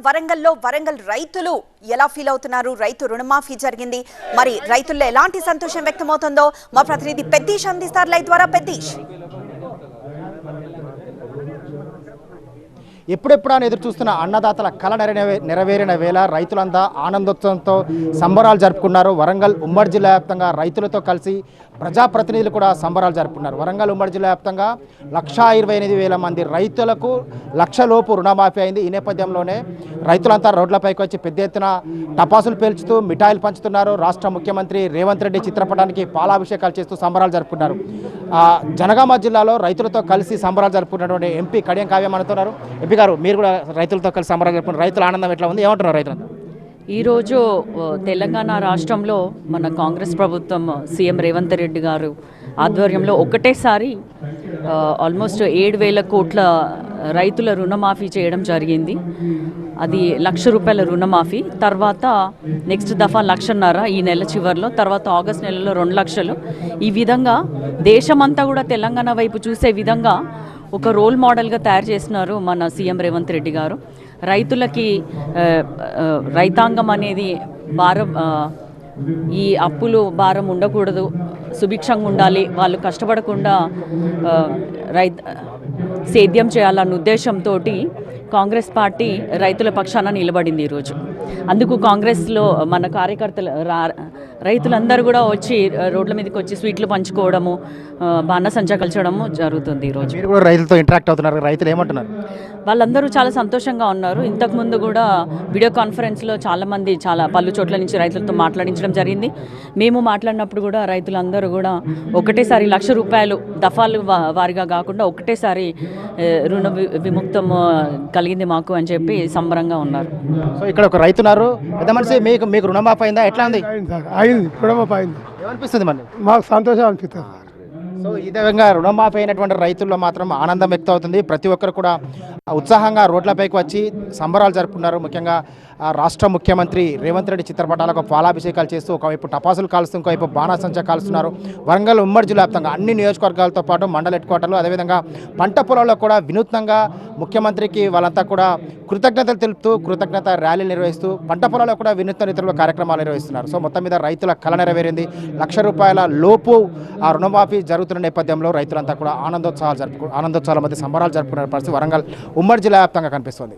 వరంగల్లో వరంగల్ రైతులు ఎలా ఫీల్ అవుతున్నారు? రైతు రుణమాఫీ జరిగింది, మరి రైతుల్లో ఎలాంటి సంతోషం వ్యక్తమవుతుందో మా ప్రతినిధి పెద్దీష్ అందిస్తారు లైవ్ ద్వారా. పెద్దీష్, ఎప్పుడెప్పుడా ఎదురు చూస్తున్న అన్నదాతల కళ నెరవేరిన వేళ రైతులంతా ఆనందోత్సవంతో సంబరాలు జరుపుకున్నారు. వరంగల్ ఉమ్మడి జిల్లా వ్యాప్తంగా రైతులతో కలిసి ప్రజాప్రతినిధులు కూడా సంబరాలు జరుపుకున్నారు. వరంగల్ ఉమ్మడి జిల్లా వ్యాప్తంగా 1,28,000 మంది రైతులకు 1,00,000 లోపు రుణమాఫీ అయింది. ఈ నేపథ్యంలోనే రైతులంతా రోడ్లపైకి వచ్చి పెద్ద ఎత్తున టపాసులు పేల్చుతూ మిఠాయిలు పంచుతున్నారు. రాష్ట్ర ముఖ్యమంత్రి రేవంత్ రెడ్డి చిత్రపటానికి పాలాభిషేకాలు చేస్తూ సంబరాలు జరుపుకున్నారు. జనగామ జిల్లాలో రైతులతో కలిసి సంబరాలు జరుపుకున్నటువంటి ఎంపీ కడియం కావ్యం అంటున్నారు. ఎంపీ గారు, మీరు కూడా రైతులతో కలిసి సంబరాలు జరుపుకున్నారు. రైతుల ఆనందం ఎట్లా ఉంది? ఏమంటున్నారు రైతులంతా? ఈరోజు తెలంగాణ రాష్ట్రంలో మన కాంగ్రెస్ ప్రభుత్వం సీఎం రేవంత్ రెడ్డి గారు ఆధ్వర్యంలో ఒకటేసారి ఆల్మోస్ట్ 7,000 కోట్ల రైతుల రుణమాఫీ చేయడం జరిగింది. అది 1,00,000 రూపాయల రుణమాఫీ, తర్వాత నెక్స్ట్ దఫా 1,50,000 ఈ నెల చివరిలో, తర్వాత ఆగస్ట్ నెలలో 2 లక్షలు. ఈ విధంగా దేశమంతా కూడా తెలంగాణ వైపు చూసే విధంగా ఒక రోల్ మోడల్గా తయారు చేస్తున్నారు మన సీఎం రేవంత్ రెడ్డి గారు. రైతులకి రైతాంగం అనేది భారం, ఈ అప్పులు భారం ఉండకూడదు, సుభిక్షంగా ఉండాలి, వాళ్ళు కష్టపడకుండా సేద్యం చేయాలన్న ఉద్దేశంతో కాంగ్రెస్ పార్టీ రైతుల పక్షాన నిలబడింది ఈరోజు. అందుకు కాంగ్రెస్లో మన కార్యకర్తలు రైతులందరూ కూడా వచ్చి రోడ్ల మీదకి వచ్చి స్వీట్లు పంచుకోవడము, బాణసంచా కల్చడము జరుగుతుంది. ఈరోజు మీరు కూడా రైతులతో ఇంటరాక్ట్ అవుతున్నారు. రైతులు ఏమంటున్నారు? వాళ్ళందరూ చాలా సంతోషంగా ఉన్నారు. ఇంతకుముందు కూడా వీడియో కాన్ఫరెన్స్లో చాలామంది పలు చోట్ల నుంచి రైతులతో మాట్లాడించడం జరిగింది. మేము మాట్లాడినప్పుడు కూడా రైతులందరూ కూడా ఒకటేసారి 1,00,000 రూపాయలు దఫాలు వారిగా కాకుండా ఒకటేసారి రుణ విముక్తం కలిగింది మాకు అని చెప్పి సంబరంగా ఉన్నారు. సో ఇక్కడ ఒక రైతున్నారు. పెద్ద మనిషి, మీకు రుణమాఫీ అయిందా? ఎట్లా ఉంది? అయింది, రుణమాఫీ అయింది. ఏమనిపిస్తుంది మళ్ళీ? మాకు సంతోషం అనిపిస్తుంది. సో ఈ విధంగా రుణమాఫీ అయినటువంటి రైతుల్లో మాత్రం ఆనందం వ్యక్తం అవుతుంది. ప్రతి ఒక్కరు కూడా ఉత్సాహంగా రోడ్లపైకి వచ్చి సంబరాలు జరుపుకున్నారు. ముఖ్యంగా రాష్ట్ర ముఖ్యమంత్రి రేవంత్ రెడ్డి చిత్రపటాలకు పాలాభిషేకాలు చేస్తూ ఒకవైపు టపాసులు కాలుస్తూ ఇంకోవైపు బాణాసంచా కాలుస్తున్నారు. వరంగల్ ఉమ్మడి జిల్లా వ్యాప్తంగా అన్ని నియోజకవర్గాలతో పాటు మండల హెడ్ క్వార్టర్లు, అదేవిధంగా పంట పొలాల్లో కూడా వినూత్నంగా ముఖ్యమంత్రికి వాళ్ళంతా కూడా కృతజ్ఞతలు తెలుపుతూ కృతజ్ఞత ర్యాలీలు నిర్వహిస్తూ పంట పొలాల్లో కూడా వినూత్న రీతిలో కార్యక్రమాలు నిర్వహిస్తున్నారు. సో మొత్తం మీద రైతుల కళ నెరవేరింది. 1,00,000 రూపాయల లోపు ఆ రుణమాఫీ జరుగుతున్న నేపథ్యంలో రైతులంతా కూడా ఆనందోత్సవాల మధ్య సంబరాలు జరుపుకునే పరిస్థితి వరంగల్ ఉమ్మడి జిల్లా వ్యాప్తంగా కనిపిస్తుంది.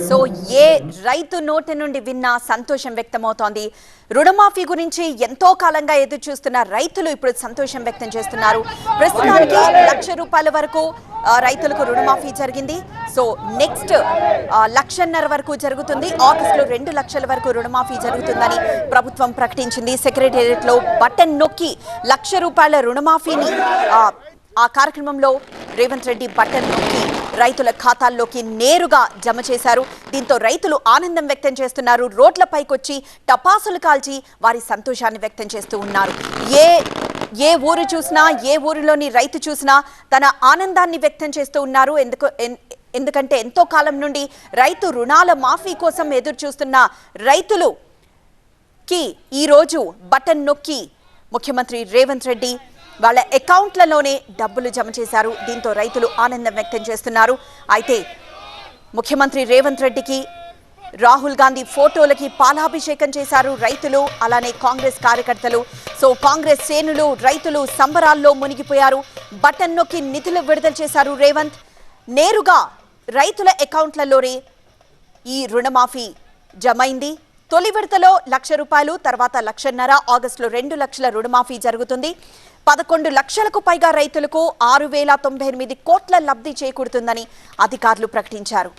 సో ఏ రైతు నోటి నుండి విన్నా సంతోషం వ్యక్తమవుతోంది. రుణమాఫీ గురించి ఎంతో కాలంగా ఎదురు చూస్తున్న రైతులు ఇప్పుడు సంతోషం వ్యక్తం చేస్తున్నారు. ప్రస్తుతానికి 1,00,000 రూపాయల వరకు రైతులకు రుణమాఫీ జరిగింది. సో నెక్స్ట్ 1,50,000 వరకు జరుగుతుంది. ఆగస్టులో 2 లక్షల వరకు రుణమాఫీ జరుగుతుందని ప్రభుత్వం ప్రకటించింది. సెక్రటేరియట్ లో బటన్ నొక్కి 1,00,000 రూపాయల రుణమాఫీని ఆ కార్యక్రమంలో రేవంత్ రెడ్డి బటన్ నొక్కి రైతుల ఖాతాల్లోకి నేరుగా జమ చేశారు. దీంతో రైతులు ఆనందం వ్యక్తం చేస్తున్నారు. రోడ్లపైకొచ్చి టపాసులు కాల్చి వారి సంతోషాన్ని వ్యక్తం చేస్తూ ఉన్నారు. ఏ ఊరు చూసినా, ఏ ఊరిలోని రైతు చూసినా తన ఆనందాన్ని వ్యక్తం చేస్తూ ఉన్నారు. ఎందుకంటే ఎంతో కాలం నుండి రైతు రుణాల మాఫీ కోసం ఎదురు చూస్తున్న రైతులుకి ఈరోజు బటన్ నొక్కి ముఖ్యమంత్రి రేవంత్ రెడ్డి వాళ్ళ అకౌంట్లలోనే డబ్బులు జమ చేశారు. దీంతో రైతులు ఆనందం వ్యక్తం చేస్తున్నారు. అయితే ముఖ్యమంత్రి రేవంత్ రెడ్డికి, రాహుల్ గాంధీ ఫోటోలకి పాలాభిషేకం చేశారు రైతులు, అలానే కాంగ్రెస్ కార్యకర్తలు. సో కాంగ్రెస్ శ్రేణులు, రైతులు సంబరాల్లో మునిగిపోయారు. బటన్ నొక్కి నిధులు విడుదల చేశారు రేవంత్. నేరుగా రైతుల అకౌంట్లలోనే ఈ రుణమాఫీ జమైంది. తొలి విడతలో 1,00,000 రూపాయలు, తర్వాత 1,50,000, ఆగస్టులో 2 లక్షల రుణమాఫీ జరుగుతుంది. 11 లక్షలకు పైగా రైతులకు 6,098 కోట్ల లబ్ధి చేకూరుతుందని అధికారులు ప్రకటించారు.